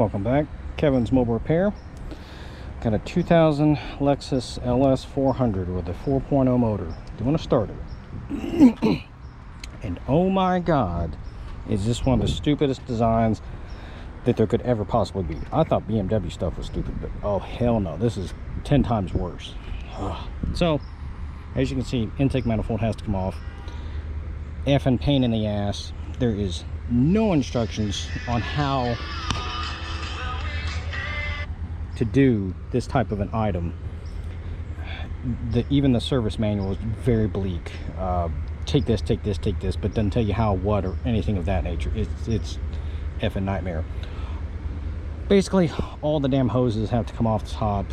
Welcome back. Kevin's Mobile Repair. Got a 2000 Lexus LS400 with a 4.0 motor. Doing a starter. And oh my god, is this one of the stupidest designs that there could ever possibly be. I thought BMW stuff was stupid, but oh hell no, this is 10 times worse. So, as you can see, intake manifold has to come off. Effing pain in the ass. There is no instructions on how to do this type of an item. Even the service manual is very bleak. Take this, but doesn't tell you how, what, or anything of that nature. It's effing nightmare. Basically, all the damn hoses have to come off the top.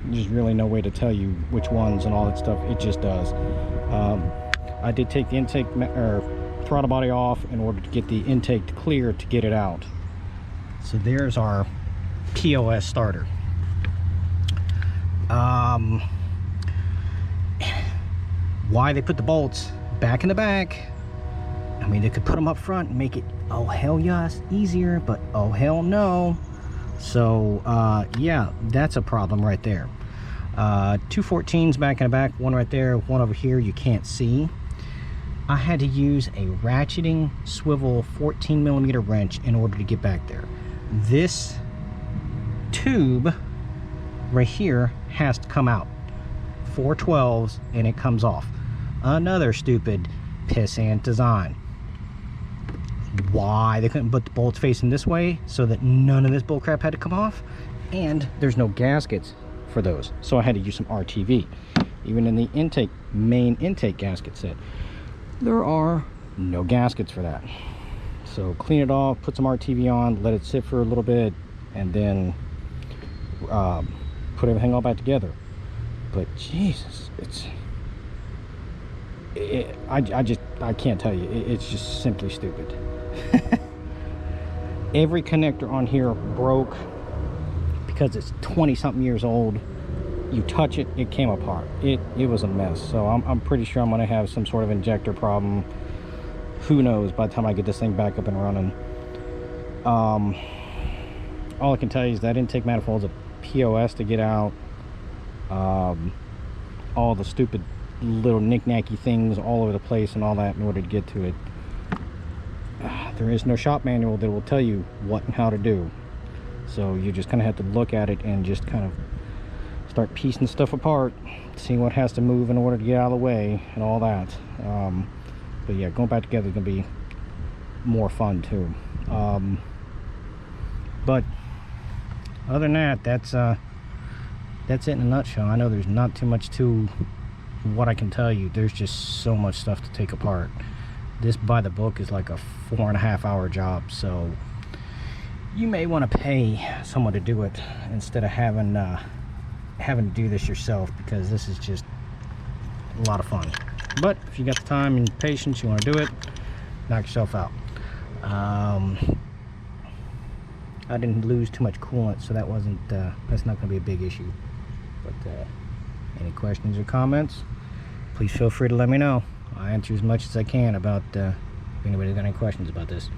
There's really no way to tell you which ones and all that stuff. It just does. I did take the intake throttle body off in order to get the intake to clear to get it out. So there's our POS starter. Why they put the bolts back in the back? I mean, they could put them up front and make it, oh hell yes, easier, but oh hell no. So yeah, that's a problem right there. 2 14s back in the back, one right there, one over here you can't see. I had to use a ratcheting swivel 14mm wrench in order to get back there. This tube right here has to come out. 4 12s and it comes off. Another stupid pissant design. Why they couldn't put the bolts facing this way so that none of this bullcrap had to come off? And there's no gaskets for those, so I had to use some RTV. Even in the intake, main intake gasket set, there are no gaskets for that. So clean it off, put some RTV on, let it sit for a little bit, and then put everything all back together. But Jesus, I can't tell you, it's just simply stupid. Every connector on here broke because it's 20 something years old. You touch it, it came apart. It was a mess. So I'm pretty sure I'm gonna have some sort of injector problem. Who knows by the time I get this thing back up and running. All I can tell you is that intake manifold is a POS to get out. All the stupid little knick-knacky things all over the place and all that in order to get to it. There is no shop manual that will tell you what and how to do. So you just kind of have to look at it and just kind of start piecing stuff apart, seeing what has to move in order to get out of the way and all that. But yeah, going back together is going to be more fun too. But other than that, that's it in a nutshell. I know there's not too much to what I can tell you. There's just so much stuff to take apart. This by the book is like a 4.5 hour job, so you may want to pay someone to do it instead of having to do this yourself, because this is just a lot of fun. But if you got the time and patience, you want to do it, knock yourself out. I didn't lose too much coolant, so that wasn't that's not going to be a big issue. But any questions or comments, please feel free to let me know. I answer as much as I can about if anybody's got any questions about this.